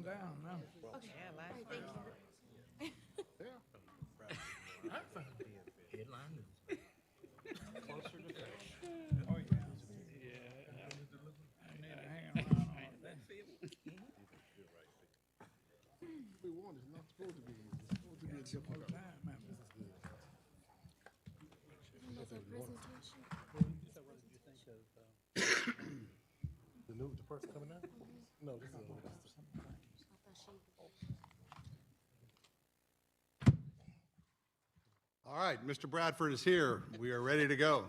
down now. Headline news. Closer to that. Oh, yeah. I need to hang around all day. We want is not supposed to be. It's supposed to be a different. Time, man. The person coming out? No, this is. All right, Mr. Bradford is here. We are ready to go.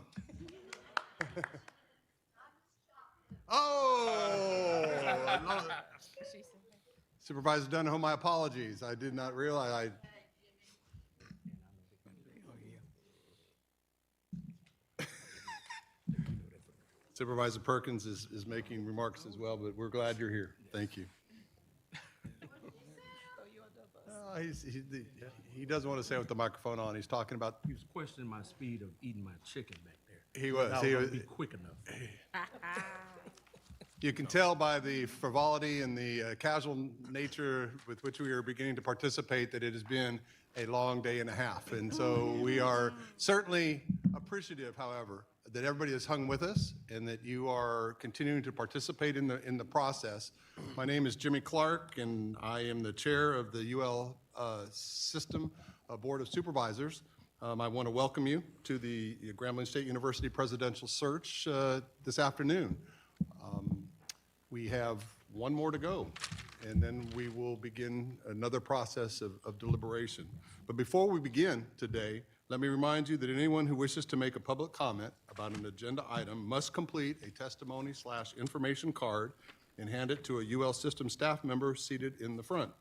Oh! Supervisor Dunham, my apologies. I did not realize Supervisor Perkins is making remarks as well, but we're glad you're here. Thank you. He doesn't want to say it with the microphone on. He's talking about. He was questioning my speed of eating my chicken back there. He was. I He was was. be quick enough. You can tell by the frivolity and the casual nature with which we are beginning to participate that it has been a long day and a half. And so we are certainly appreciative, however, that everybody has hung with us and that you are continuing to participate in the process. My name is Jimmy Clark, and I am the chair of the UL System Board of Supervisors. I want to welcome you to the Grambling State University presidential search this afternoon. We have one more to go, and then we will begin another process of deliberation. But before we begin today, let me remind you that anyone who wishes to make a public comment about an agenda item must complete a testimony/information card and hand it to a UL System staff member seated in the front.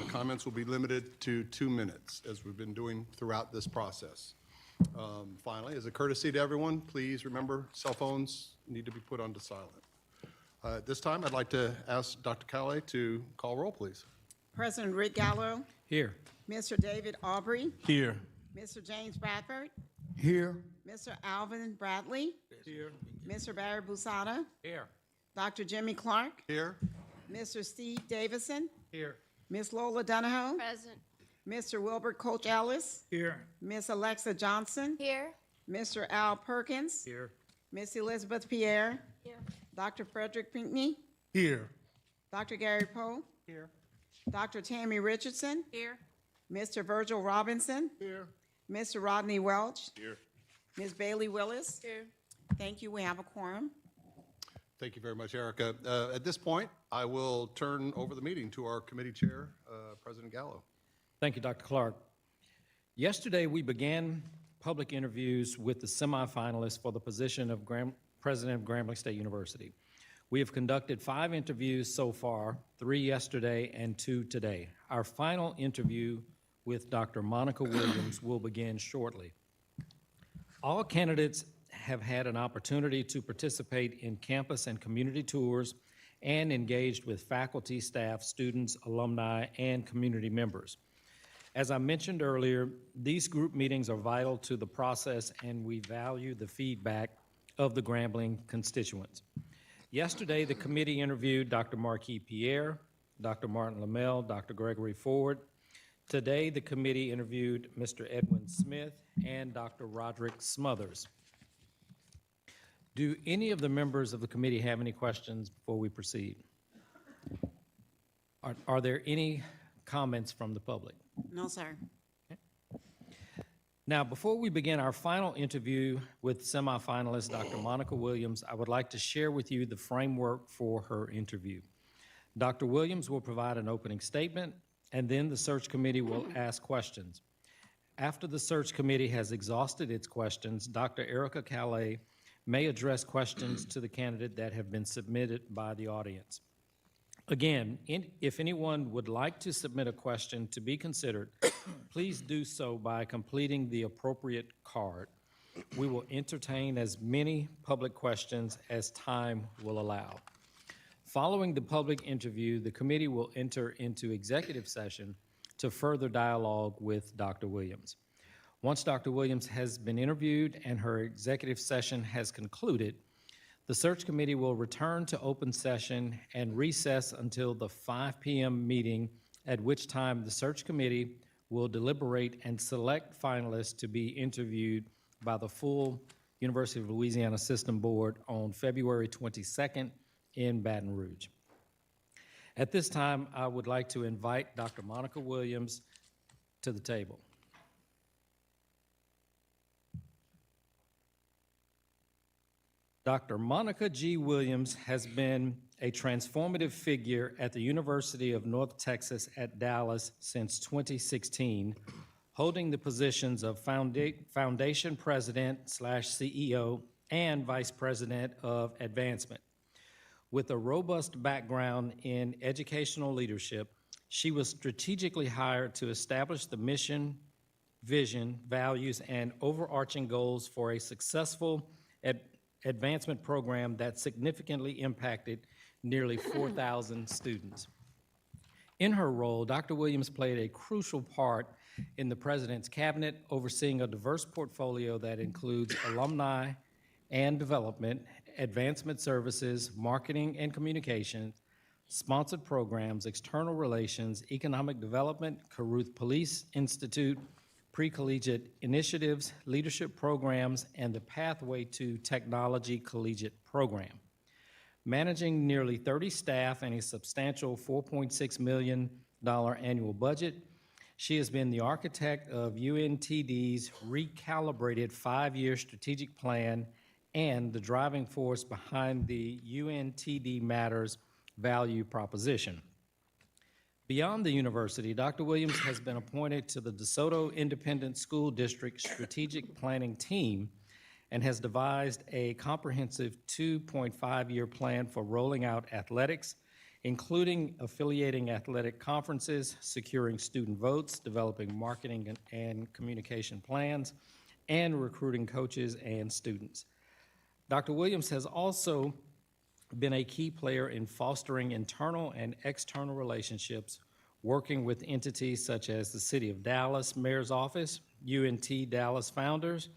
Comments will be limited to 2 minutes, as we've been doing throughout this process. Finally, as a courtesy to everyone, please remember cell phones need to be put onto silent. At this time, I'd like to ask Dr. Calais to call roll, please. President Rick Gallo, Here. Mr. David Aubrey, Here. Mr. James Bradford, Here. Mr. Alvin Bradley, Here. Mr. Barry Busada, Here. Dr. Jimmy Clark, Here? Mr. Steve Davison, Here. Ms. Lola Donahoe, Present. Mr. Wilbert Coach Ellis, Here. Ms. Alexa Johnson, Here. Mr. Al Perkins, Here. Ms. Elizabeth Pierre, Here. Dr. Frederick Pinckney, Here. Dr. Gary Poe, Here. Dr. Tammy Richardson, Here. Mr. Virgil Robinson, Here. Mr. Rodney Welch, Here. Ms. Bailey Willis. Here. Thank you. We have a quorum. Thank you very much, Erica. At this point, I will turn over the meeting to our committee chair, President Gallo. Thank you, Dr. Clark. Yesterday, we began public interviews with the semifinalists for the position of President of Grambling State University. We have conducted 5 interviews so far, 3 yesterday and 2 today. Our final interview with Dr. Monica Williams will begin shortly. All candidates have had an opportunity to participate in campus and community tours and engaged with faculty, staff, students, alumni, and community members. As I mentioned earlier, these group meetings are vital to the process, and we value the feedback of the Grambling constituents. Yesterday, the committee interviewed Dr. Marquis Pierre, Dr. Martin Lamel, Dr. Gregory Ford. Today, the committee interviewed Mr. Edwin Smith and Dr. Roderick Smothers. Do any of the members of the committee have any questions before we proceed? Are there any comments from the public? No, sir. Now, before we begin our final interview with semifinalist Dr. Monica Williams, I would like to share with you the framework for her interview. Dr. Williams will provide an opening statement, and then the search committee will ask questions. After the search committee has exhausted its questions, Dr. Erica Calais may address questions to the candidate that have been submitted by the audience. Again, if anyone would like to submit a question to be considered, please do so by completing the appropriate card. We will entertain as many public questions as time will allow. Following the public interview, the committee will enter into executive session to further dialogue with Dr. Williams. Once Dr. Williams has been interviewed and her executive session has concluded, The search committee will return to open session and recess until the 5 p.m. meeting, at which time the search committee will deliberate and select finalists to be interviewed by the full University of Louisiana System Board on February 22nd in Baton Rouge. At this time, I would like to invite Dr. Monica Williams to the table. Dr. Monica G. Williams has been a transformative figure at the University of North Texas at Dallas since 2016, holding the positions of Foundation President / CEO and Vice President of Advancement. With a robust background in educational leadership, she was strategically hired to establish the mission, vision, values, and overarching goals for a successful advancement program that significantly impacted nearly 4,000 students. In her role, Dr. Williams played a crucial part in the President's cabinet, overseeing a diverse portfolio that includes alumni and development, advancement services, marketing and communications, sponsored programs, external relations, economic development, Caruth Police Institute, pre-collegiate initiatives, leadership programs, and the Pathway to Technology Collegiate Program. Managing nearly 30 staff and a substantial $4.6 million annual budget, she has been the architect of UNTD's recalibrated 5-year strategic plan and the driving force behind the UNTD Matters value proposition. Beyond the university, Dr. Williams has been appointed to the DeSoto Independent School District Strategic Planning Team and has devised a comprehensive 2.5-year plan for rolling out athletics, including affiliating athletic conferences, securing student votes, developing marketing and communication plans, and recruiting coaches and students. Dr. Williams has also been a key player in fostering internal and external relationships, working with entities such as the City of Dallas Mayor's Office, UNT Dallas Founders,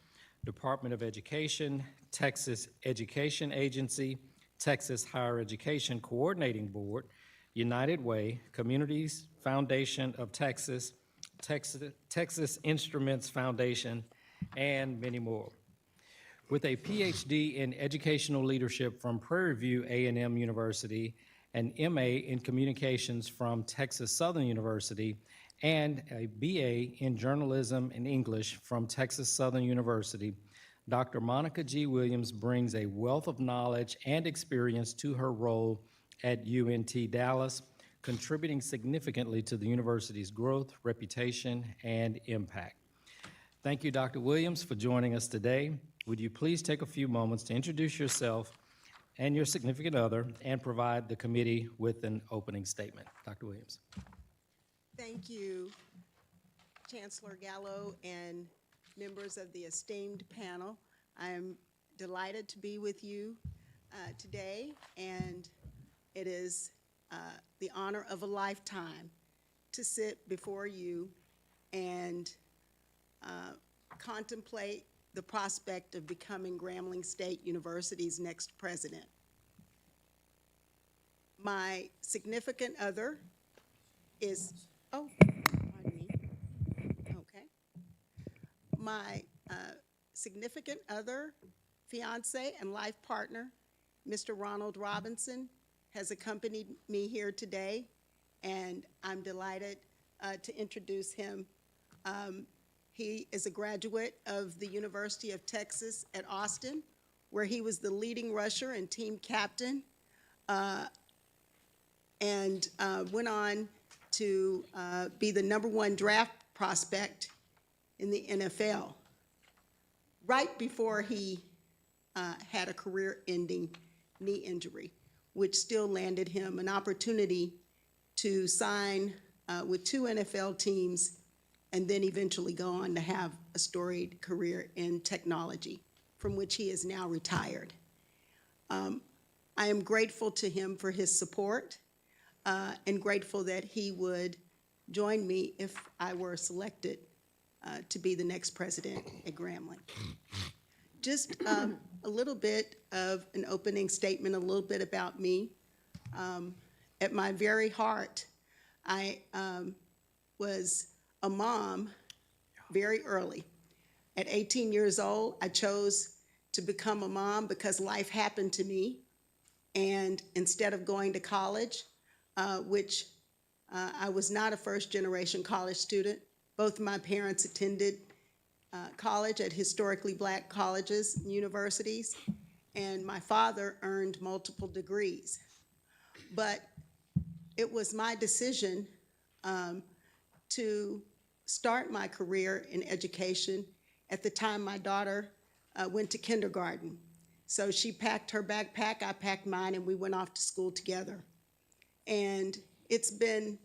Department of Education, Texas Education Agency, Texas Higher Education Coordinating Board, United Way, Communities Foundation of Texas, Texas Instruments Foundation, and many more. With a PhD in educational leadership from Prairie View A&M University, an MA in communications from Texas Southern University, and a BA in journalism and English from Texas Southern University, Dr. Monica G. Williams brings a wealth of knowledge and experience to her role at UNT Dallas, contributing significantly to the university's growth, reputation, and impact. Thank you, Dr. Williams, for joining us today. Would you please take a few moments to introduce yourself and your significant other and provide the committee with an opening statement? Dr. Williams. Thank you, Chancellor Gallo and members of the esteemed panel. I am delighted to be with you today, and it is the honor of a lifetime to sit before you and contemplate the prospect of becoming Grambling State University's next president. My significant other is, oh, pardon me. Okay. My significant other, fiance, and life partner, Mr. Ronald Robinson, has accompanied me here today, and I'm delighted to introduce him. He is a graduate of the University of Texas at Austin, where he was the leading rusher and team captain, and went on to be the #1 draft prospect in the NFL, right before he had a career-ending knee injury, which still landed him an opportunity to sign with 2 NFL teams and then eventually go on to have a storied career in technology, from which he is now retired. I am grateful to him for his support and grateful that he would join me if I were selected to be the next president at Grambling. just a little bit of an opening statement, a little bit about me. At my very heart, I was a mom very early. At 18 years old, I chose to become a mom because life happened to me. And instead of going to college, which I was not a first-generation college student, both my parents attended college at historically black colleges and universities, and my father earned multiple degrees. But it was my decision to start my career in education at the time my daughter went to kindergarten. So she packed her backpack, I packed mine, and we went off to school together. And it's been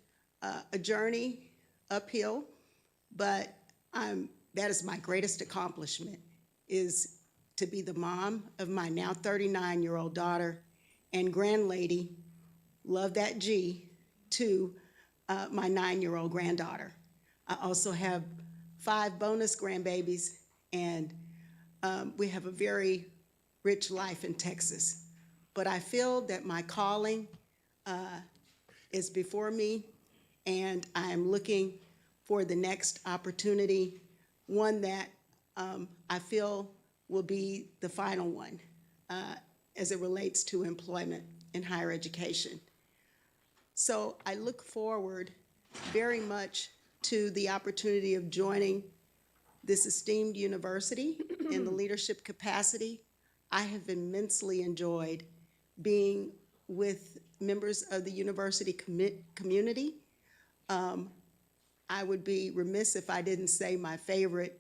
a journey uphill, but that is my greatest accomplishment, is to be the mom of my now 39-year-old daughter and grandlady, love that G, to my 9-year-old granddaughter. I also have 5 bonus grandbabies, and we have a very rich life in Texas. But I feel that my calling is before me, and I am looking for the next opportunity, one that I feel will be the final one as it relates to employment in higher education. So I look forward very much to the opportunity of joining this esteemed university in the leadership capacity. I have immensely enjoyed being with members of the university community. I would be remiss if I didn't say my favorite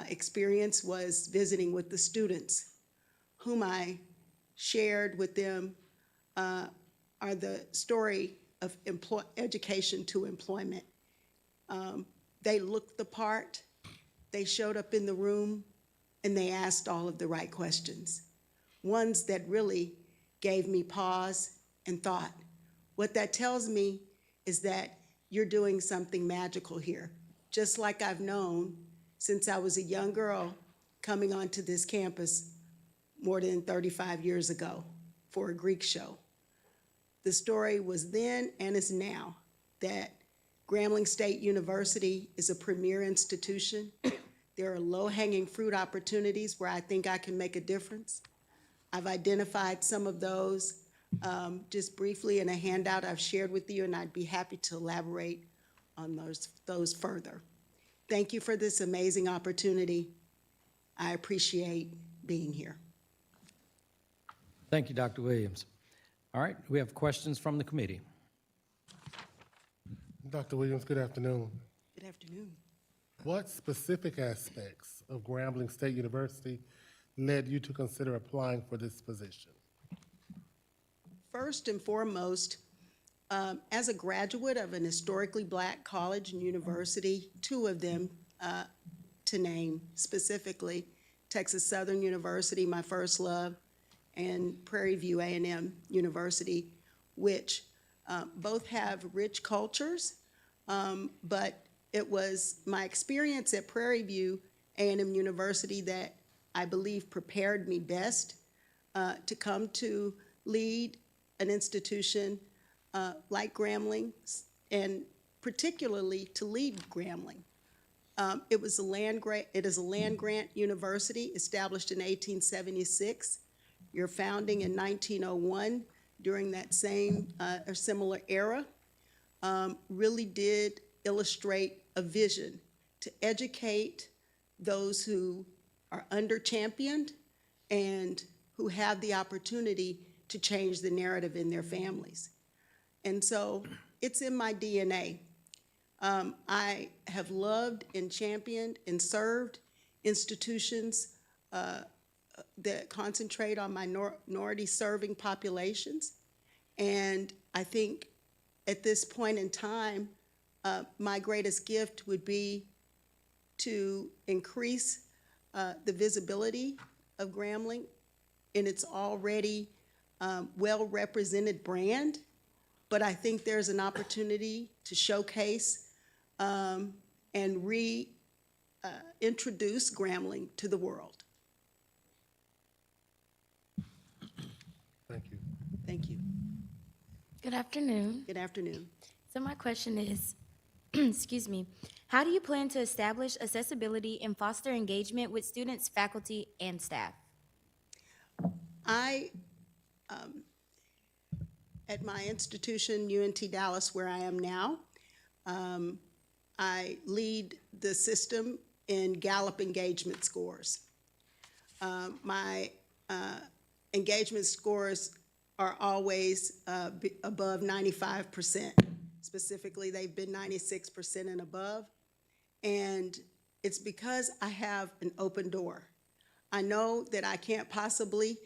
experience was visiting with the students, whom I shared with them are the story of education to employment. They looked the part, they showed up in the room, and they asked all of the right questions. Ones that really gave me pause and thought. What that tells me is that you're doing something magical here, just like I've known since I was a young girl coming onto this campus more than 35 years ago for a Greek show. The story was then and is now that Grambling State University is a premier institution. There are low-hanging fruit opportunities where I think I can make a difference. I've identified some of those just briefly in a handout I've shared with you, and I'd be happy to elaborate on those further. Thank you for this amazing opportunity. I appreciate being here. Thank you, Dr. Williams. All right, we have questions from the committee. Dr. Williams, good afternoon. Good afternoon. What specific aspects of Grambling State University led you to consider applying for this position? First and foremost, as a graduate of an historically black college and university, 2 of them to name specifically, Texas Southern University, my first love, and Prairie View A&M University, which both have rich cultures, but it was my experience at Prairie View A&M University that I believe prepared me best to come to lead an institution like Grambling, and particularly to lead Grambling. It is a land-grant university established in 1876. Your founding in 1901 during that same or similar era really did illustrate a vision to educate those who are under-championed and who have the opportunity to change the narrative in their families. And so it's in my DNA. I have loved and championed and served institutions that concentrate on minority-serving populations. And I think at this point in time, my greatest gift would be to increase the visibility of Grambling in its already well-represented brand. But I think there's an opportunity to showcase and reintroduce Grambling to the world. Thank you. Good afternoon. Good afternoon. So my question is, excuse me, how do you plan to establish accessibility and foster engagement with students, faculty, and staff? I, at my institution, UNT Dallas, where I am now, I lead the system in Gallup engagement scores. My engagement scores are always above 95%. Specifically, they've been 96% and above. And it's because I have an open door. I know that I can't possibly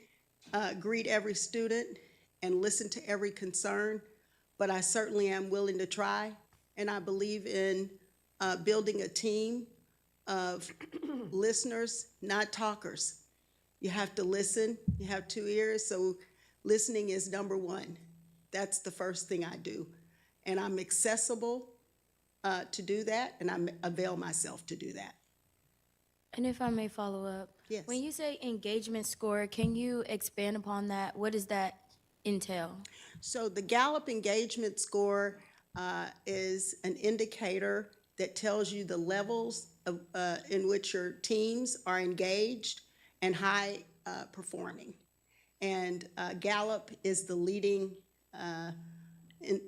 greet every student and listen to every concern, but I certainly am willing to try. And I believe in building a team of listeners, not talkers. You have to listen. You have 2 ears, so listening is number one. That's the first thing I do. And I'm accessible to do that, and I avail myself to do that. And if I may follow up. Yes. When you say engagement score, can you expand upon that? What does that entail? So the Gallup engagement score is an indicator that tells you the levels of, in which your teams are engaged and high performing. And Gallup is the leading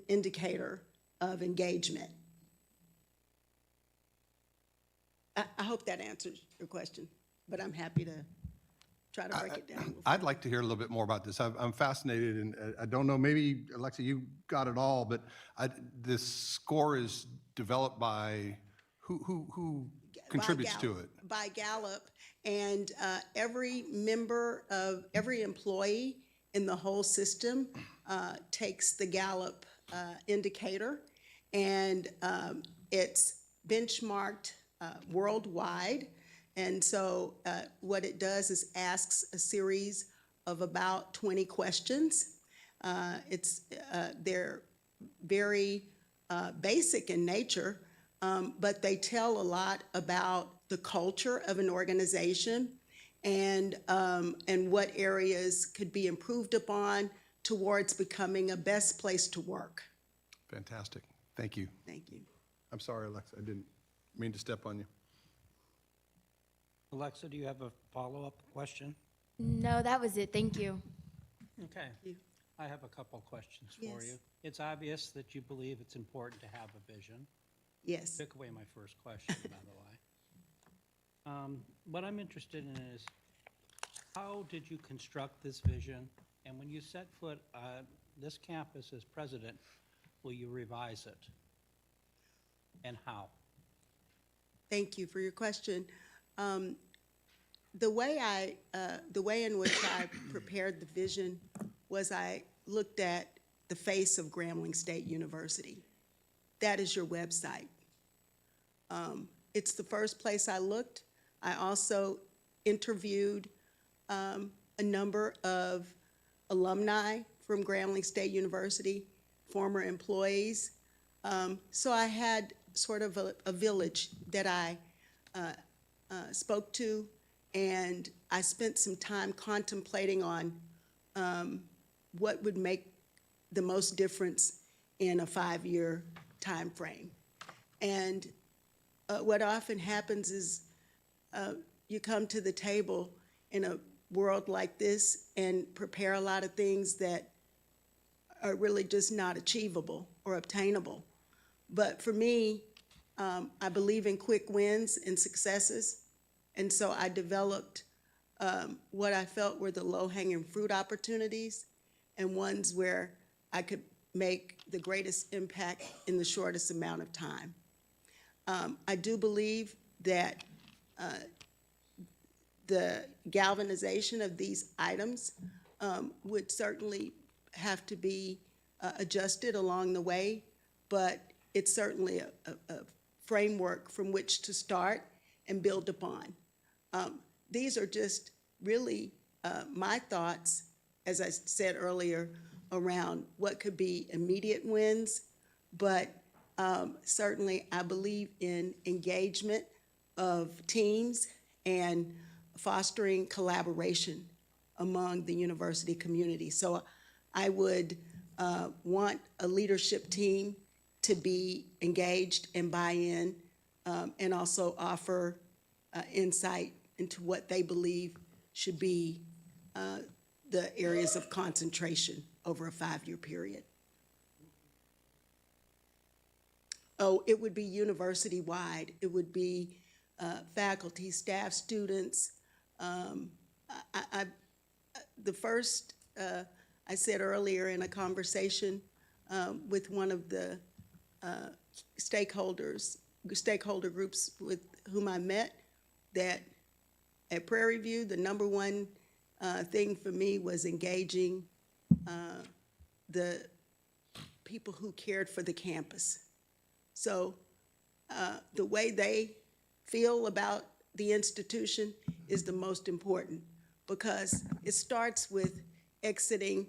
indicator of engagement. I hope that answers your question, but I'm happy to try to break it down. I'd like to hear a little bit more about this. I'm fascinated, and I don't know, maybe, Alexa, you got it all, but this score is developed by who contributes to it? By Gallup, and every member of, every employee in the whole system takes the Gallup indicator, and it's benchmarked worldwide. And so what it does is asks a series of about 20 questions. They're very basic in nature, but they tell a lot about the culture of an organization and what areas could be improved upon towards becoming a best place to work. Fantastic. Thank you. Thank you. I'm sorry, Alexa, I didn't mean to step on you. Alexa, do you have a follow-up question? No, that was it. Thank you. Okay. you. I have a couple questions for Yes. you. It's obvious that you believe it's important to have a vision. Yes. Took away my first question, by the way. What I'm interested in is, how did you construct this vision? And when you set foot on this campus as president, will you revise it? And how? Thank you for your question. The way in which I prepared the vision was I looked at the face of Grambling State University. That is your website. It's the first place I looked. I also interviewed a number of alumni from Grambling State University, former employees. So I had sort of a village that I spoke to, and I spent some time contemplating on what would make the most difference in a 5-year time frame. And what often happens is you come to the table in a world like this and prepare a lot of things that are really just not achievable or obtainable. But for me, I believe in quick wins and successes, and so I developed what I felt were the low-hanging fruit opportunities and ones where I could make the greatest impact in the shortest amount of time. I do believe that the galvanization of these items would certainly have to be adjusted along the way, but it's certainly a framework from which to start and build upon. These are just really my thoughts, as I said earlier, around what could be immediate wins, but certainly I believe in engagement of teams and fostering collaboration among the university community. So I would want a leadership team to be engaged and buy in, and also offer insight into what they believe should be the areas of concentration over a 5-year period. Oh, it would be university-wide. It would be faculty, staff, students. The first, I said earlier in a conversation with one of the stakeholder groups with whom I met, that at Prairie View, the number one thing for me was engaging the people who cared for the campus. So the way they feel about the institution is the most important, because it starts with exiting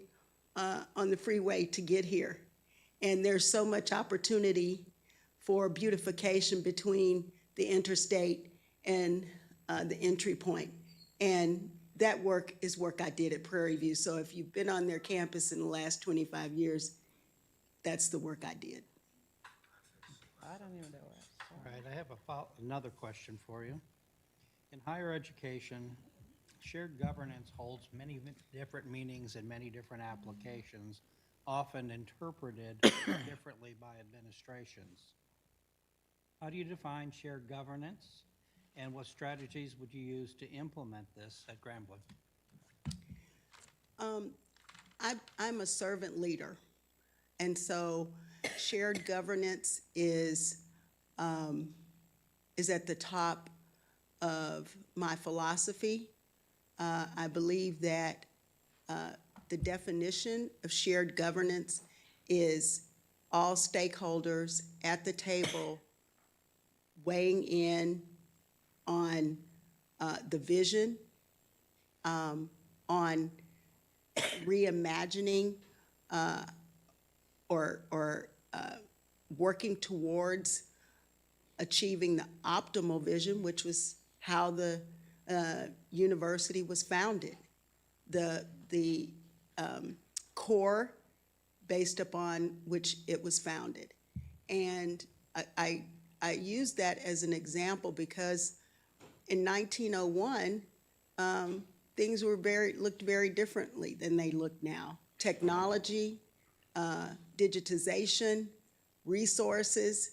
on the freeway to get here. And there's so much opportunity for beautification between the interstate and the entry point. And that work is work I did at Prairie View. So if you've been on their campus in the last 25 years, that's the work I did. All right, I have another question for you. In higher education, shared governance holds many different meanings and many different applications, often interpreted differently by administrations. How do you define shared governance, and what strategies would you use to implement this at Grambling? I'm a servant leader, and so shared governance is at the top of my philosophy. I believe that the definition of shared governance is all stakeholders at the table weighing in on the vision, on reimagining or working towards achieving the optimal vision, which was how the university was founded. The core based upon which it was founded. And I use that as an example because in 1901, things looked very differently than they look now. Technology, digitization, resources,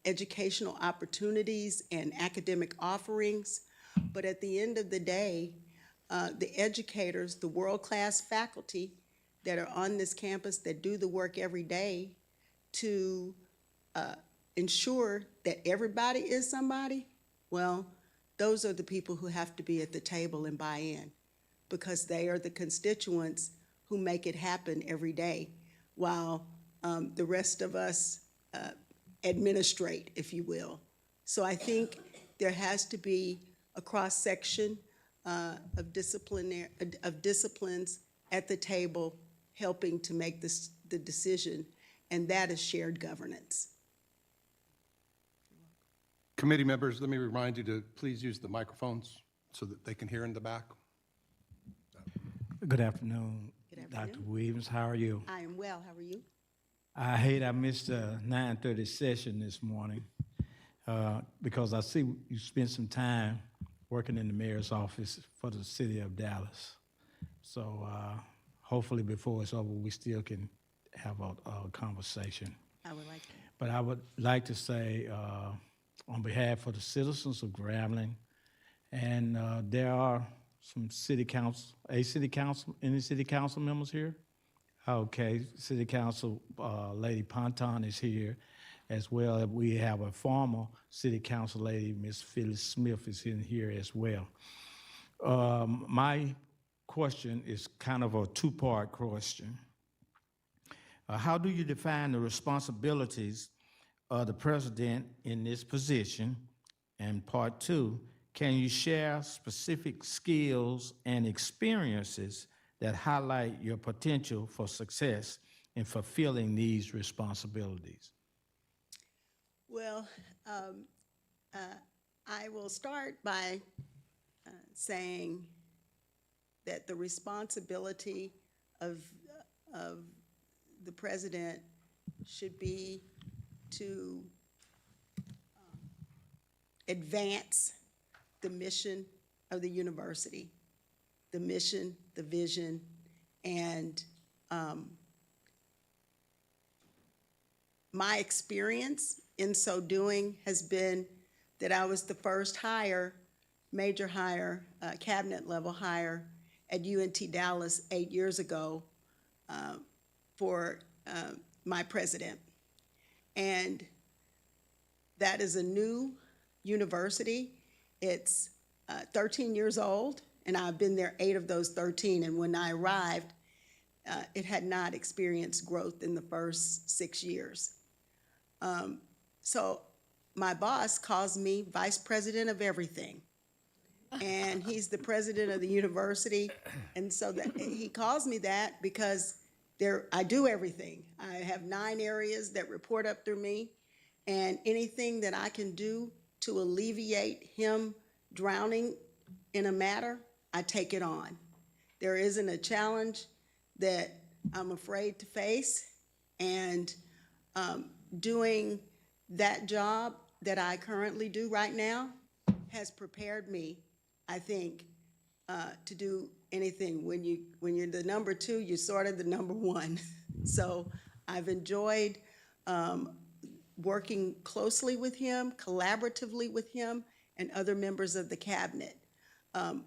educational opportunities and academic offerings. But at the end of the day, the educators, the world-class faculty that are on this campus that do the work every day to ensure that everybody is somebody, well, those are the people who have to be at the table and buy in, because they are the constituents who make it happen every day, while the rest of us administrate, if you will. So I think there has to be a cross-section of disciplines at the table helping to make the decision, and that is shared governance. Committee members, let me remind you to please use the microphones so that they can hear in the back. Good afternoon, Good afternoon. Dr. Williams. How are you? I am well. How are you? I hate I missed the 9:30 session this morning because I see you spent some time working in the mayor's office for the city of Dallas. So hopefully before it's over, we still can have a conversation. I would like to. But I would like to say, on behalf of the citizens of Grambling, and there are some any city council members here? Okay, City Council Lady Ponton is here, as well as we have a former City Council lady, Miss Phyllis Smith, is in here as well. My question is kind of a two-part question. How do you define the responsibilities of the president in this position? And part two, can you share specific skills and experiences that highlight your potential for success in fulfilling these responsibilities? Well, I will start by saying that the responsibility of the president should be to advance the mission of the university, the mission, the vision, and my experience in so doing has been that I was the first hire, major hire, cabinet level hire at UNT Dallas 8 years ago for my president. And that is a new university. It's 13 years old, and I've been there 8 of those 13. And when I arrived, it had not experienced growth in the first 6 years. So my boss calls me vice president of everything. And he's the president of the university. And so he calls me that because I do everything. I have 9 areas that report up through me. And anything that I can do to alleviate him drowning in a matter, I take it on. There isn't a challenge that I'm afraid to face. And doing that job that I currently do right now has prepared me, I think, to do anything. When you're the number 2, you're sort of the number 1. So I've enjoyed working closely with him, collaboratively with him, and other members of the cabinet.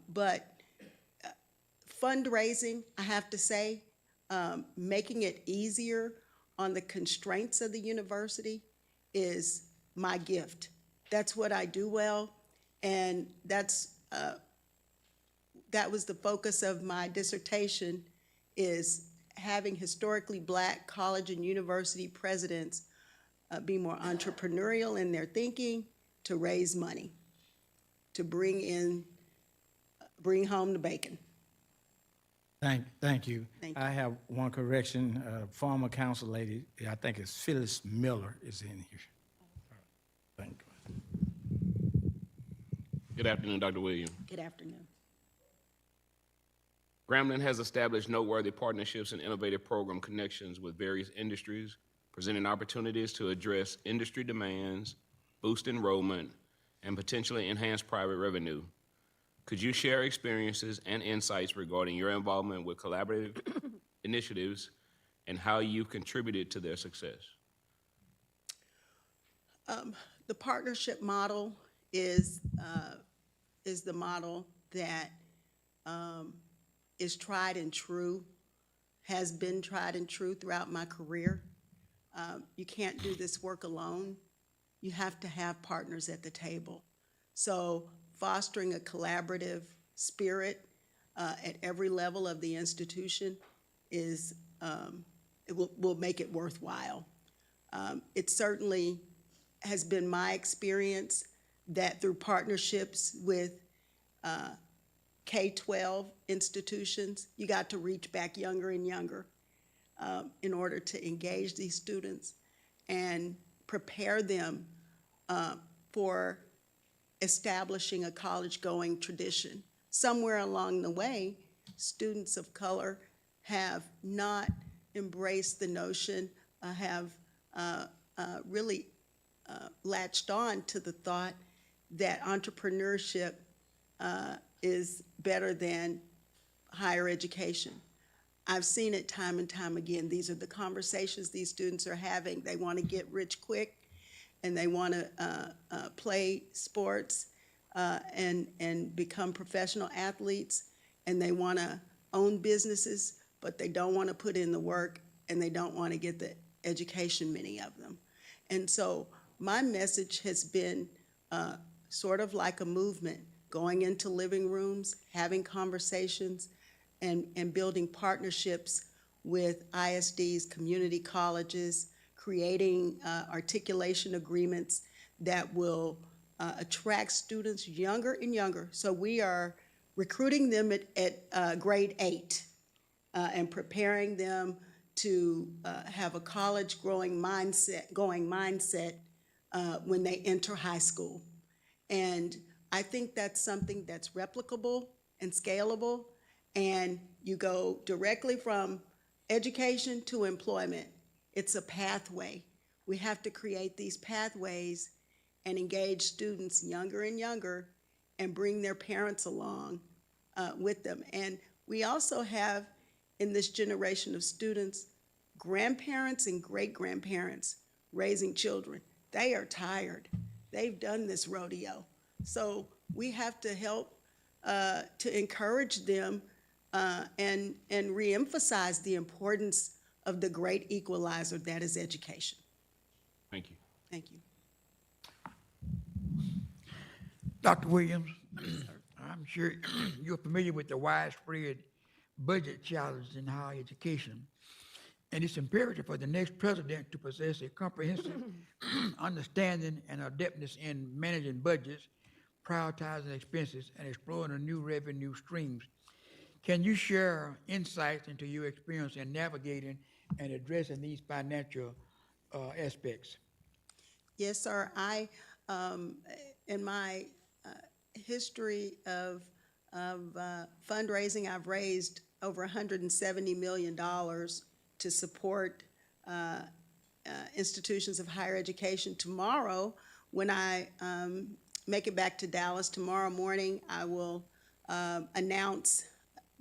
But fundraising, I have to say, making it easier on the constraints of the university is my gift. That's what I do well, and that was the focus of my dissertation, is having historically Black college and university presidents be more entrepreneurial in their thinking to raise money, to bring home the bacon. Thank you. Thank you. I have one correction. Former council lady, I think it's Phyllis Miller, is in here. Thank you. Good afternoon, Dr. Williams. Good afternoon. Grambling has established noteworthy partnerships and innovative program connections with various industries, presenting opportunities to address industry demands, boost enrollment, and potentially enhance private revenue. Could you share experiences and insights regarding your involvement with collaborative initiatives and how you contributed to their success? The partnership model is the model that is tried and true, has been tried and true throughout my career. You can't do this work alone. You have to have partners at the table. So fostering a collaborative spirit at every level of the institution it will make it worthwhile. It certainly has been my experience that through partnerships with K-12 institutions, you got to reach back younger and younger in order to engage these students and prepare them for establishing a college-going tradition. Somewhere along the way, students of color have not embraced the notion, have really latched on to the thought that entrepreneurship is better than higher education. I've seen it time and time again. These are the conversations these students are having. They want to get rich quick, and they want to play sports and become professional athletes, and they want to own businesses, but they don't want to put in the work, and they don't want to get the education, many of them. And so my message has been sort of like a movement, going into living rooms, having conversations, and building partnerships with ISDs, community colleges, creating articulation agreements that will attract students younger and younger. So we are recruiting them at grade 8 and preparing them to have a college-going mindset when they enter high school. And I think that's something that's replicable and scalable, and you go directly from education to employment. It's a pathway. We have to create these pathways and engage students younger and younger and bring their parents along with them. And we also have, in this generation of students, grandparents and great-grandparents raising children. They are tired. They've done this rodeo. So we have to help to encourage them and reemphasize the importance of the great equalizer that is education. Thank you. Thank you. Dr. Williams, I'm sure you're familiar with the widespread budget challenge in higher education. And it's imperative for the next president to possess a comprehensive understanding and adeptness in managing budgets, prioritizing expenses, and exploring the new revenue streams. Can you share insights into your experience in navigating and addressing these financial aspects? Yes, sir. In my history of fundraising, I've raised over $170 million to support institutions of higher education. Tomorrow, when I make it back to Dallas, tomorrow morning, I will announce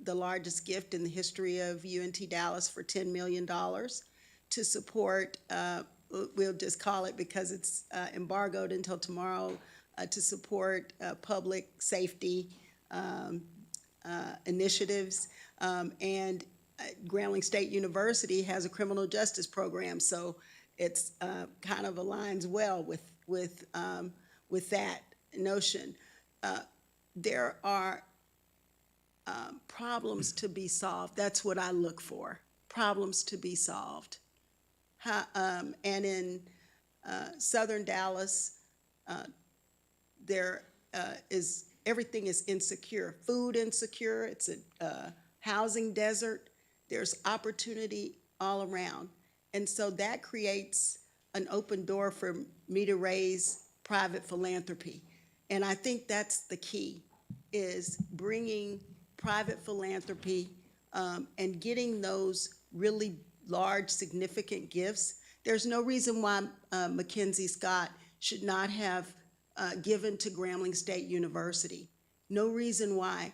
the largest gift in the history of UNT Dallas for $10 million to support, we'll just call it because it's embargoed until tomorrow, to support public safety initiatives. And Grambling State University has a criminal justice program, so it's kind of aligns well with that notion. There are problems to be solved. That's what I look for, problems to be solved. And in southern Dallas, everything is insecure. Food insecure, it's a housing desert. There's opportunity all around. And so that creates an open door for me to raise private philanthropy. And I think that's the key, is bringing private philanthropy and getting those really large, significant gifts. There's no reason why Mackenzie Scott should not have given to Grambling State University. No reason why.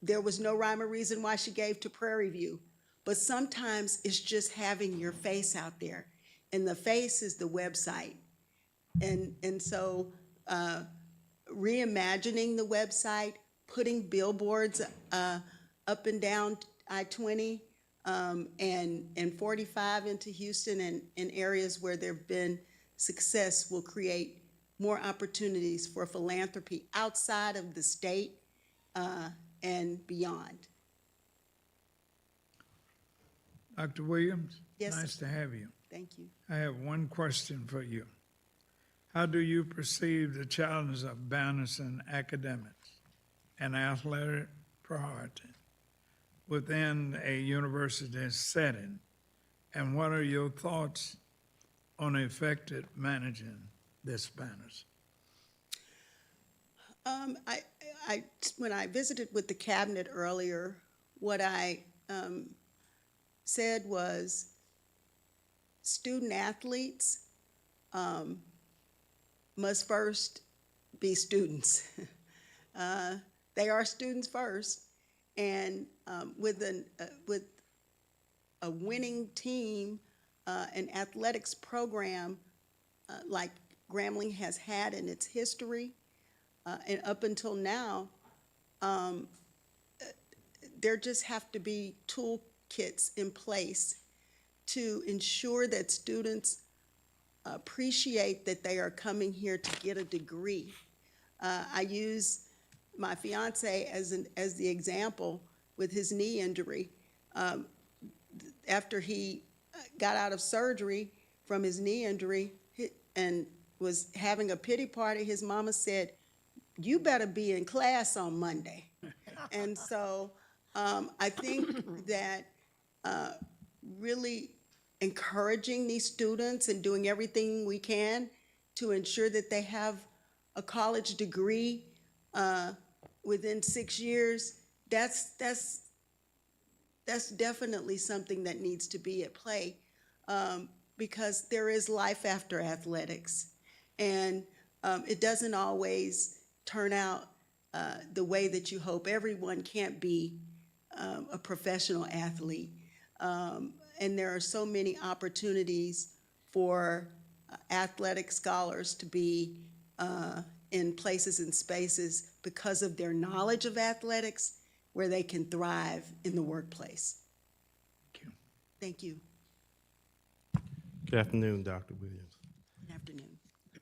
There was no rhyme or reason why she gave to Prairie View. But sometimes it's just having your face out there. And the face is the website. And so reimagining the website, putting billboards up and down I-20 and 45 into Houston and in areas where there have been success will create more opportunities for philanthropy outside of the state and beyond. Dr. Williams? Yes, Nice to have you. Thank you. I have one question for you. How do you perceive the challenge of balancing academics and athletic priority within a university setting? And what are your thoughts on effective managing this balance? When I visited with the cabinet earlier, what I said was student athletes must first be students. They are students first, and with a winning team, an athletics program like Grambling has had in its history, and up until now, there just have to be toolkits in place to ensure that students appreciate that they are coming here to get a degree. I use my fiance as the example with his knee injury. After he got out of surgery from his knee injury and was having a pity party, his mama said, "You better be in class on Monday." And so I think that really encouraging these students and doing everything we can to ensure that they have a college degree within 6 years, that's definitely something that needs to be at play, because there is life after athletics. And it doesn't always turn out the way that you hope. Everyone can't be a professional athlete. And there are so many opportunities for athletic scholars to be in places and spaces because of their knowledge of athletics where they can thrive in the workplace. Thank you. Good afternoon, Dr. Williams. Good afternoon.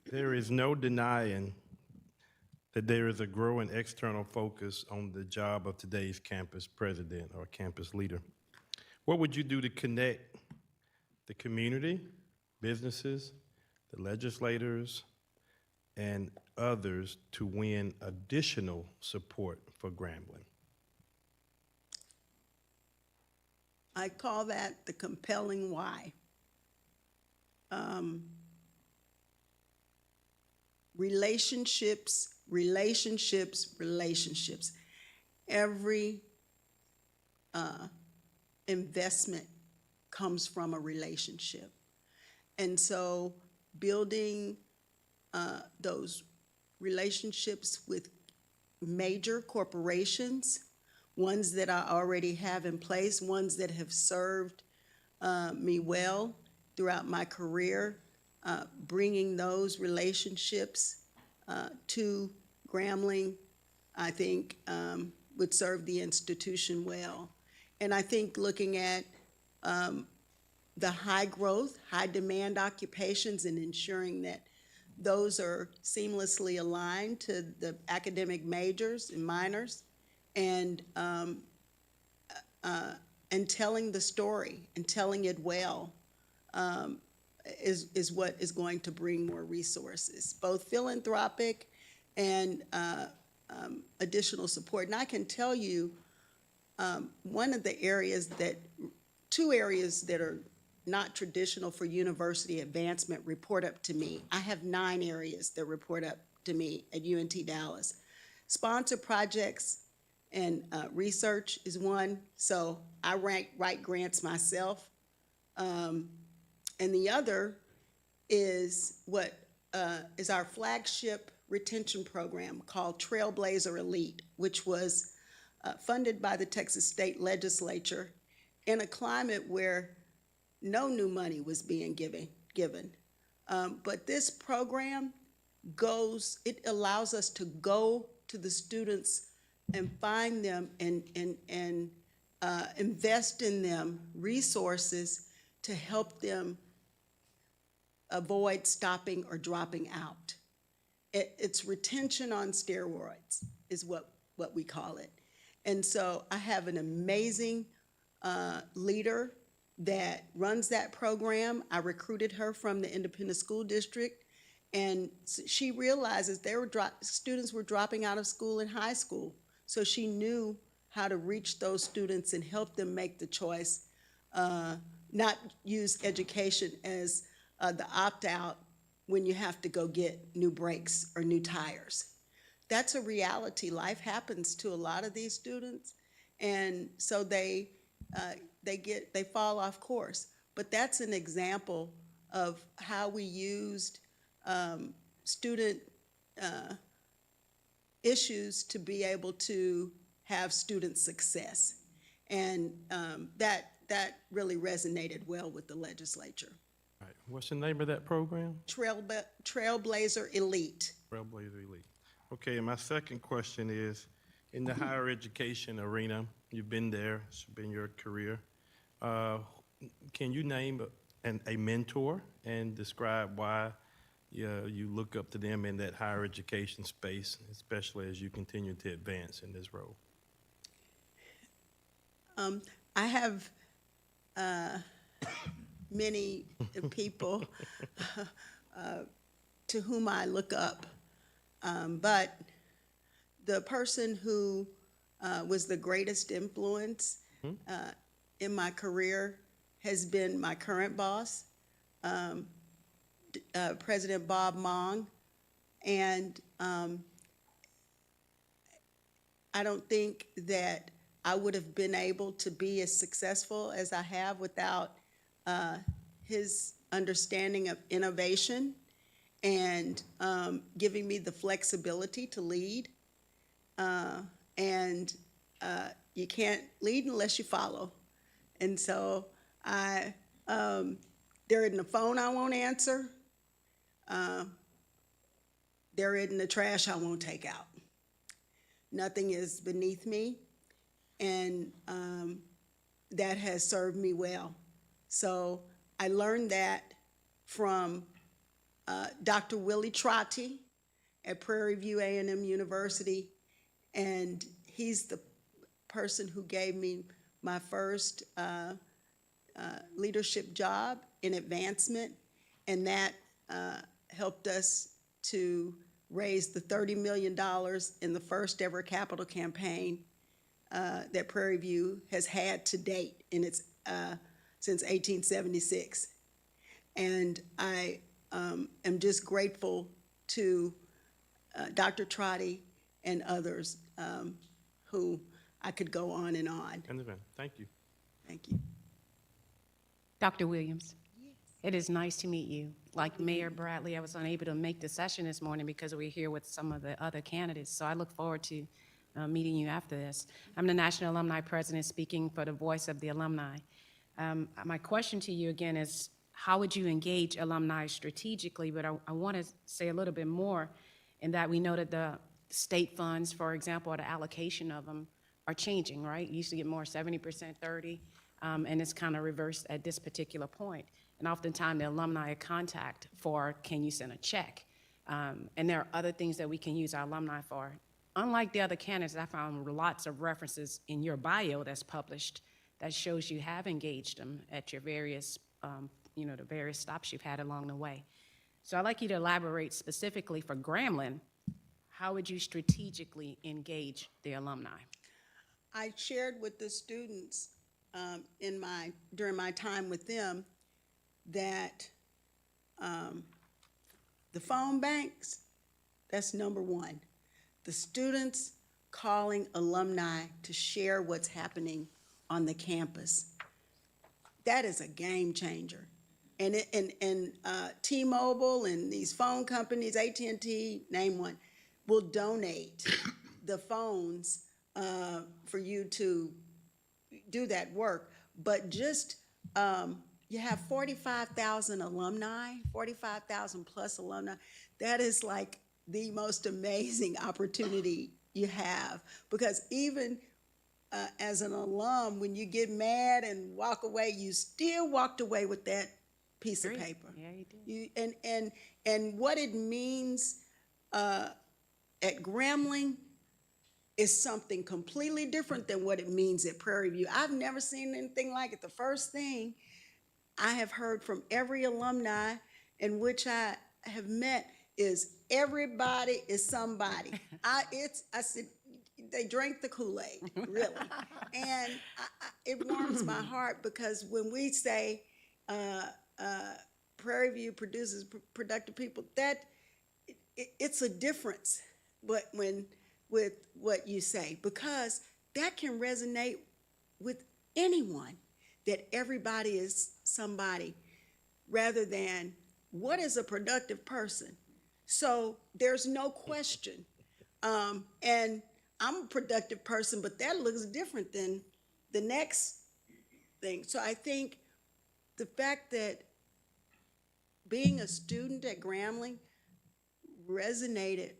There is no denying that there is a growing external focus on the job of today's campus president or campus leader. What would you do to connect the community, businesses, the legislators, and others to win additional support for Grambling? I call that the compelling why. Relationships. Every investment comes from a relationship. And so building those relationships with major corporations, ones that I already have in place, ones that have served me well throughout my career, bringing those relationships to Grambling, I think would serve the institution well. And I think looking at the high growth, high demand occupations and ensuring that those are seamlessly aligned to the academic majors and minors, and telling the story and telling it well is what is going to bring more resources, both philanthropic and additional support. And I can tell you one of the areas two areas that are not traditional for university advancement report up to me. I have 9 areas that report up to me at UNT Dallas. Sponsor projects and research is one, so I write grants myself. And the other is what is our flagship retention program called Trailblazer Elite, which was funded by the Texas State Legislature in a climate where no new money was being given. But this program it allows us to go to the students and find them and invest in them resources to help them avoid stopping or dropping out. It's retention on steroids is what we call it. And so I have an amazing leader that runs that program. I recruited her from the independent school district, and she realizes students were dropping out of school in high school. So she knew how to reach those students and help them make the choice, not use education as the opt-out when you have to go get new brakes or new tires. That's a reality. Life happens to a lot of these students, and so they fall off course. But that's an example of how we used student issues to be able to have student success. And that really resonated well with the legislature. All right. What's the name of that program? Trailblazer Elite. Trailblazer Elite. Okay, and my second question is, in the higher education arena, you've been there, it's been your career. Can you name a mentor and describe why you look up to them in that higher education space, especially as you continue to advance in this role? I have many people to whom I look up, but the person who was the greatest influence in my career has been my current boss, President Bob Mong, and I don't think that I would have been able to be as successful as I have without his understanding of innovation and giving me the flexibility to lead. You can't lead unless you follow. And so there isn't a phone I won't answer. There isn't a trash I won't take out. Nothing is beneath me, and that has served me well. So I learned that from Dr. Willie Trotty at Prairie View A&M University, and he's the person who gave me my first leadership job in advancement, and that helped us to raise the $30 million in the first ever capital campaign that Prairie View has had to date in its since 1876. And I am just grateful to Dr. Trotty and others who I could go on and on. Thank you. Thank you. Dr. Williams. It is nice to meet you. Like Mayor Bradley, I was unable to make the session this morning because we're here with some of the other candidates. So I look forward to meeting you after this. I'm the National Alumni President speaking for the voice of the alumni. My question to you again is, how would you engage alumni strategically? But I want to say a little bit more in that we know that the state funds, for example, or the allocation of them are changing, right? You used to get more 70%, 30, and it's kind of reversed at this particular point. And oftentimes the alumni contact for, can you send a check? And there are other things that we can use our alumni for. Unlike the other candidates, I found lots of references in your bio that's published that shows you have engaged them at your various, the various stops you've had along the way. So I'd like you to elaborate specifically for Grambling, how would you strategically engage the alumni? I shared with the students during my time with them that the phone banks, that's number one. The students calling alumni to share what's happening on the campus. That is a game changer. And T-Mobile and these phone companies, AT&T, name one, will donate the phones for you to do that work. But just you have 45,000 alumni, 45,000 plus alumni. That is like the most amazing opportunity you have, because even as an alum, when you get mad and walk away, you still walked away with that piece of paper. Yeah, you did. And what it means at Grambling is something completely different than what it means at Prairie View. I've never seen anything like it. The first thing I have heard from every alumni in which I have met is everybody is somebody. I said, they drank the Kool-Aid, really. And it warms my heart, because when we say Prairie View produces productive people, that it's a difference with what you say, because that can resonate with anyone, that everybody is somebody, rather than what is a productive person. So there's no question. And I'm a productive person, but that looks different than the next thing. So I think the fact that being a student at Grambling resonated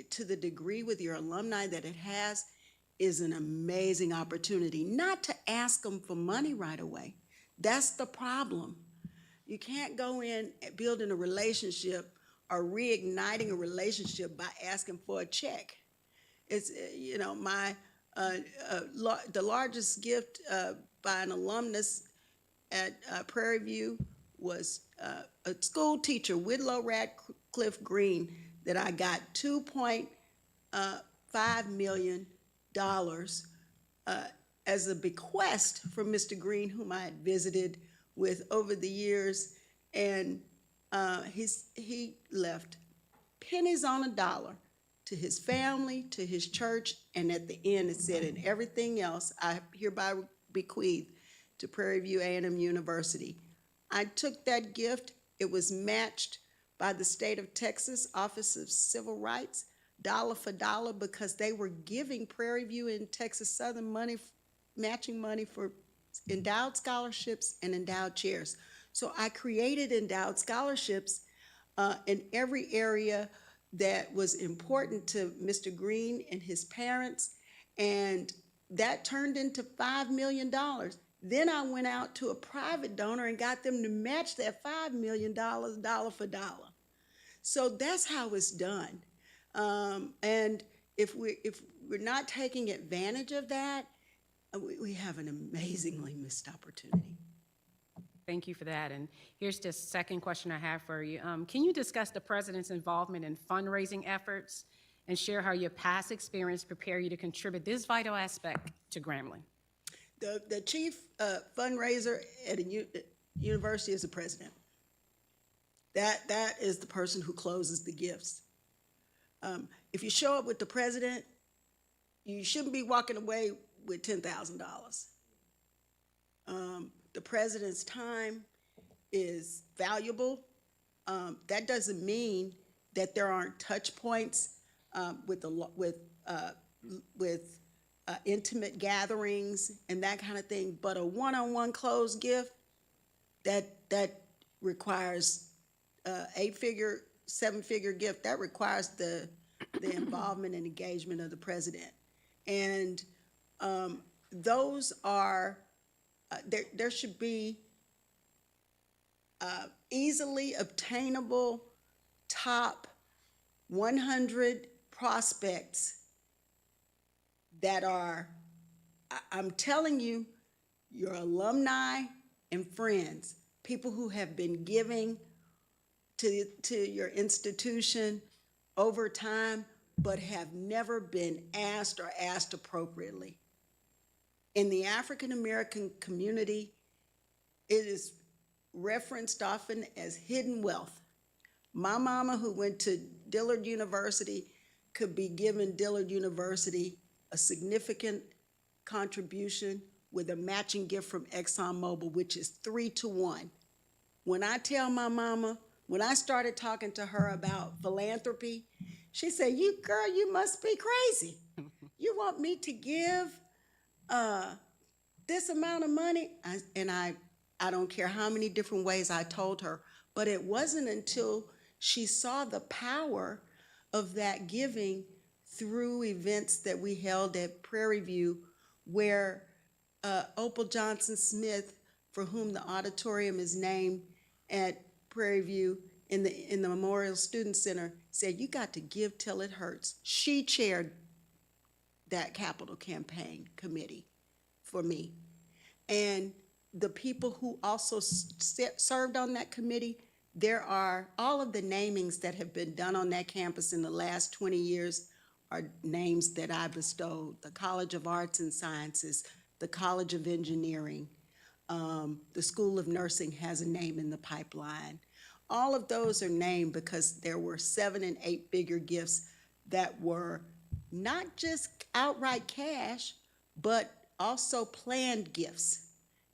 to the degree with your alumni that it has is an amazing opportunity. Not to ask them for money right away. That's the problem. You can't go in building a relationship or reigniting a relationship by asking for a check. It's, the largest gift by an alumnus at Prairie View was a school teacher, Whitlow Radcliffe Green, that I got $2.5 million as a bequest from Mr. Green, whom I had visited with over the years, and he left pennies on a dollar to to his family, to his church, and at the end it said, and everything else I hereby bequeath to Prairie View A&M University. I took that gift. It was matched by the state of Texas Office of Civil Rights, dollar for dollar, because they were giving Prairie View and Texas Southern money, matching money for endowed scholarships and endowed chairs. So I created endowed scholarships in every area that was important to Mr. Green and his parents, and that turned into $5 million. Then I went out to a private donor and got them to match that $5 million dollar for dollar. So that's how it's done. And if we're not taking advantage of that, we have an amazingly missed opportunity. Thank you for that. And here's the second question I have for you. Can you discuss the president's involvement in fundraising efforts and share how your past experience prepare you to contribute this vital aspect to Grambling? The chief fundraiser at a university is the president. That is the person who closes the gifts. If you show up with the president, you shouldn't be walking away with $10,000. The president's time is valuable. That doesn't mean that there aren't touch points with intimate gatherings and that kind of thing. But a one-on-one closed gift that requires 8-figure, 7-figure gift. That requires the involvement and engagement of the president. And those are, there should be easily obtainable top 100 prospects that are, I'm telling you, your alumni and friends, people who have been giving to your institution over time, but have never been asked or asked appropriately. In the African American community, it is referenced often as hidden wealth. My mama, who went to Dillard University, could be given Dillard University a significant contribution with a matching gift from ExxonMobil, which is 3-to-1. When I tell my mama, when I started talking to her about philanthropy, she said, girl, you must be crazy. You want me to give this amount of money? I don't care how many different ways I told her, but it wasn't until she saw the power of that giving through events that we held at Prairie View, where Opal Johnson Smith, for whom the auditorium is named at Prairie View in the Memorial Student Center, said, you got to give till it hurts. She chaired that capital campaign committee for me. And the people who also served on that committee, there are all of the namings that have been done on that campus in the last 20 years are names that I bestowed. The College of Arts and Sciences, the College of Engineering, the School of Nursing has a name in the pipeline. All of those are named because there were 7- and 8-figure gifts that were not just outright cash, but also planned gifts,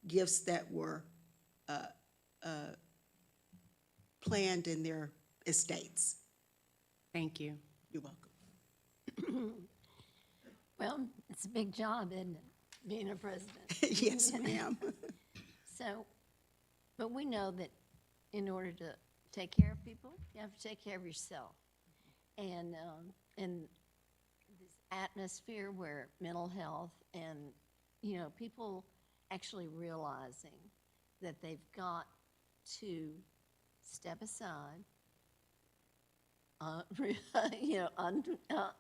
gifts that were planned in their estates. Thank you. You're welcome. Well, it's a big job, isn't it, being a president? Yes, ma'am. So, but we know that in order to take care of people, you have to take care of yourself. And in this atmosphere where mental health and, people actually realizing that they've got to step aside,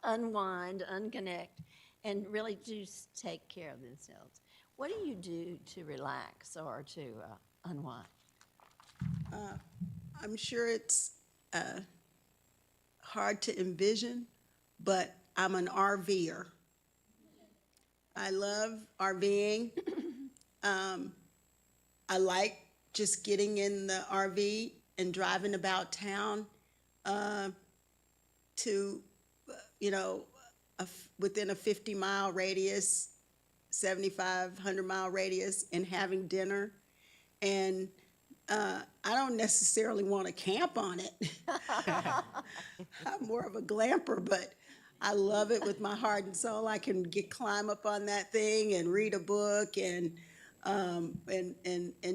unwind, unconnect, and really just take care of themselves. What do you do to relax or to unwind? I'm sure it's hard to envision, but I'm an RVer. I love RVing. I like just getting in the RV and driving about town to you know, within a 50-mile radius, 75, 100-mile radius, and having dinner. And I don't necessarily want to camp on it. I'm more of a glamper, but I love it with my heart and soul. I can climb up on that thing and read a book and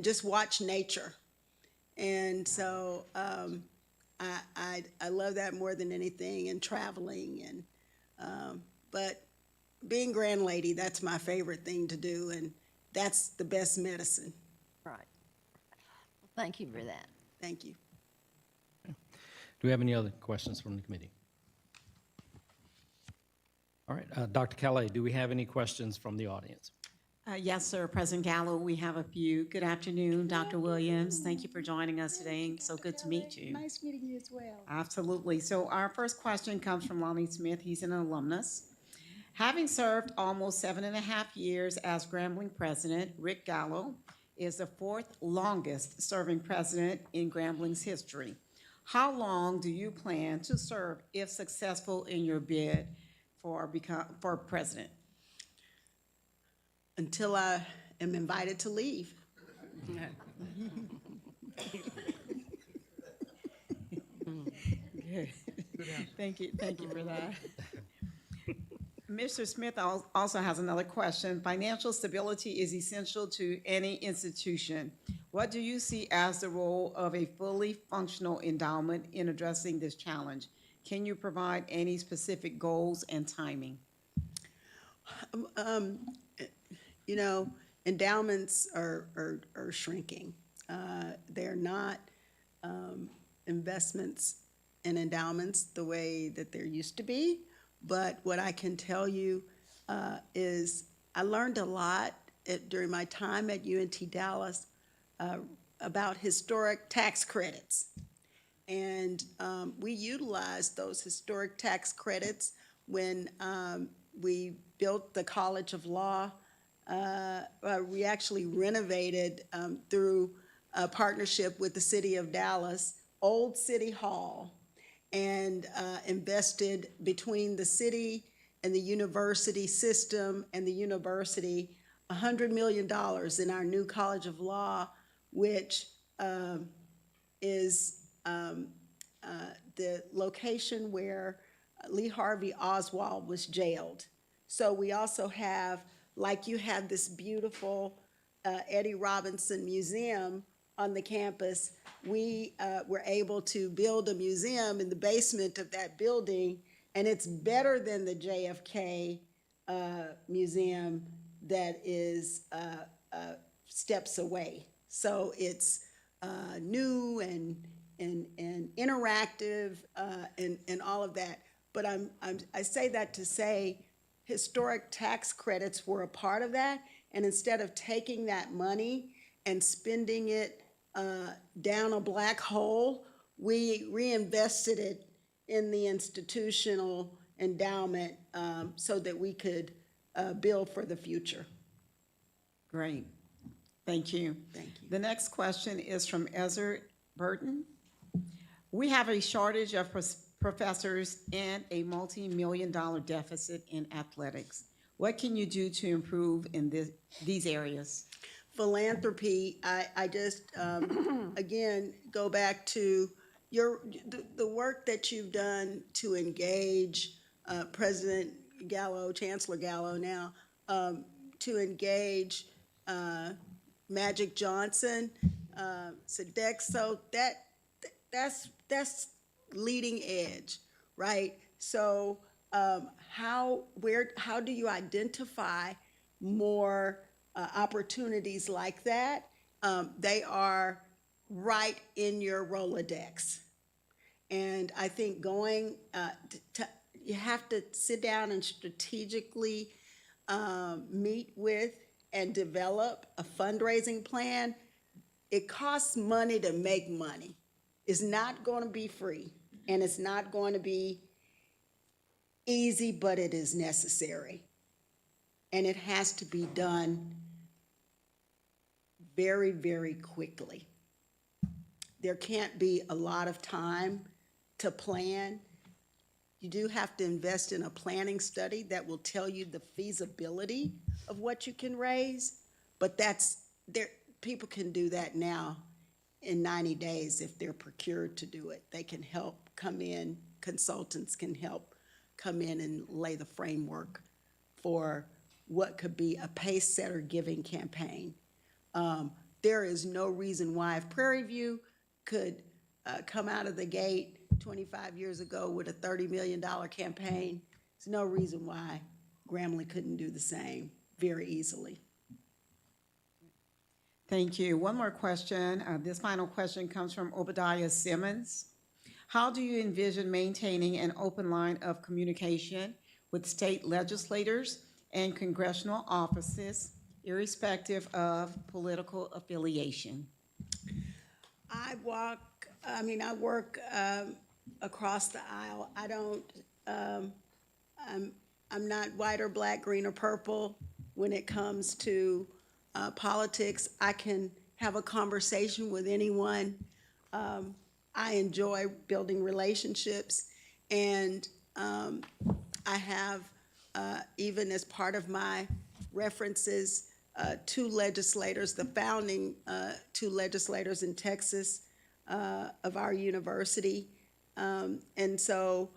just watch nature. And so I love that more than anything, and traveling. And but being grand lady, that's my favorite thing to do, and that's the best medicine. Right. Thank you for that. Thank you. Do we have any other questions from the committee? All right, Dr. Calais, do we have any questions from the audience? Yes, sir. President Gallo, we have a few. Good afternoon, Dr. Williams. Thank you for joining us today. So good to meet you. Nice meeting you as well. Absolutely. So our first question comes from Lonnie Smith. He's an alumnus. Having served almost 7.5 years as Grambling president, Rick Gallo is the 4th longest serving president in Grambling's history. How long do you plan to serve if successful in your bid for president? Until I am invited to leave. Good. Thank you for that. Mr. Smith also has another question. Financial stability is essential to any institution. What do you see as the role of a fully functional endowment in addressing this challenge? Can you provide any specific goals and timing? You know, endowments are shrinking. They're not investments in endowments the way that there used to be. But what I can tell you is I learned a lot during my time at UNT Dallas about historic tax credits. And we utilized those historic tax credits when we built the College of Law. We actually renovated through a partnership with the city of Dallas, Old City Hall, and invested between the city and the university system and the university $100 million in our new College of Law, which is the location where Lee Harvey Oswald was jailed. So we also have, like you have this beautiful Eddie Robinson Museum on the campus, we were able to build a museum in the basement of that building, and it's better than the JFK museum that is steps away. So it's new and interactive and all of that. But I say that to say historic tax credits were a part of that, and instead of taking that money and spending it down a black hole, we reinvested it in the institutional endowment so that we could build for the future. Great. Thank you. Thank you. The next question is from Ezra Burton. We have a shortage of professors and a multi-million-dollar deficit in athletics. What can you do to improve in these areas? Philanthropy, I just, again, go back to the work that you've done to engage President Gallo, Chancellor Gallo now, to engage Magic Johnson, Sodexo, that's leading edge, right? So how do you identify more opportunities like that? They are right in your Rolodex. And I think you have to sit down and strategically meet with and develop a fundraising plan. It costs money to make money. It's not going to be free, and it's not going to be easy, but it is necessary. And it has to be done very, very quickly. There can't be a lot of time to plan. You do have to invest in a planning study that will tell you the feasibility of what you can raise, but people can do that now in 90 days if they're procured to do it. They can help come in, consultants can help come in and lay the framework for what could be a pace-setter giving campaign. There is no reason why if Prairie View could come out of the gate 25 years ago with a $30 million campaign, there's no reason why Grambling couldn't do the same very easily. Thank you. One more question. This final question comes from Obadiah Simmons. How do you envision maintaining an open line of communication with state legislators and congressional offices, irrespective of political affiliation? I work across the aisle. I don't, I'm not white or black, green or purple when it comes to politics. I can have a conversation with anyone. I enjoy building relationships, and I have, even as part of my references, two legislators, the founding two legislators in Texas of our university. And so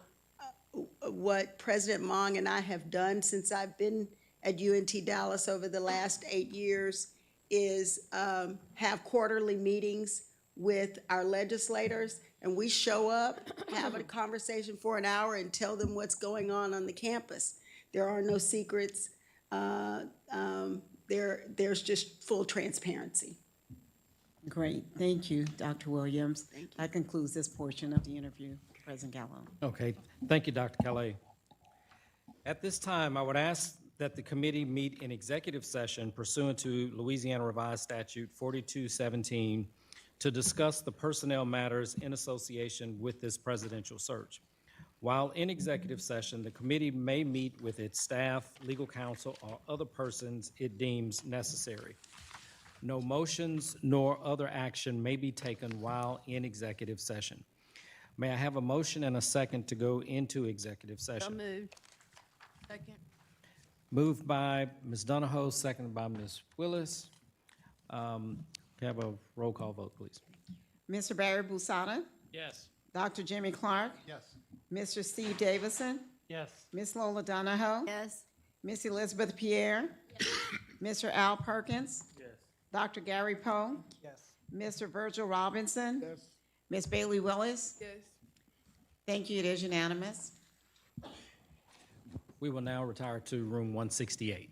what President Mong and I have done since I've been at UNT Dallas over the last 8 years is have quarterly meetings with our legislators, and we show up, have a conversation for an hour, and tell them what's going on the campus. There are no secrets. There's just full transparency. Great. Thank you, Dr. Williams. That concludes this portion of the interview. President Gallo. Okay, thank you, Dr. Calais. At this time, I would ask that the committee meet in executive session pursuant to Louisiana Revised Statute 4217 to discuss the personnel matters in association with this presidential search. While in executive session, the committee may meet with its staff, legal counsel, or other persons it deems necessary. No motions nor other action may be taken while in executive session. May I have a motion and a second to go into executive So session? moved. Second. Moved by Ms. Donahoe, seconded by Ms. Willis. Can I have a roll call vote, please? Mr. Barry Busada? Yes. Dr. Jimmy Clark? Yes. Mr. Steve Davison? Yes. Ms. Lola Donahoe? Yes. Miss Elizabeth Pierre? Mr. Al Perkins? Yes. Dr. Gary Poe? Yes. Mr. Virgil Robinson? Yes. Ms. Bailey Willis? Yes. Thank you. It is unanimous. We will now retire to room 168.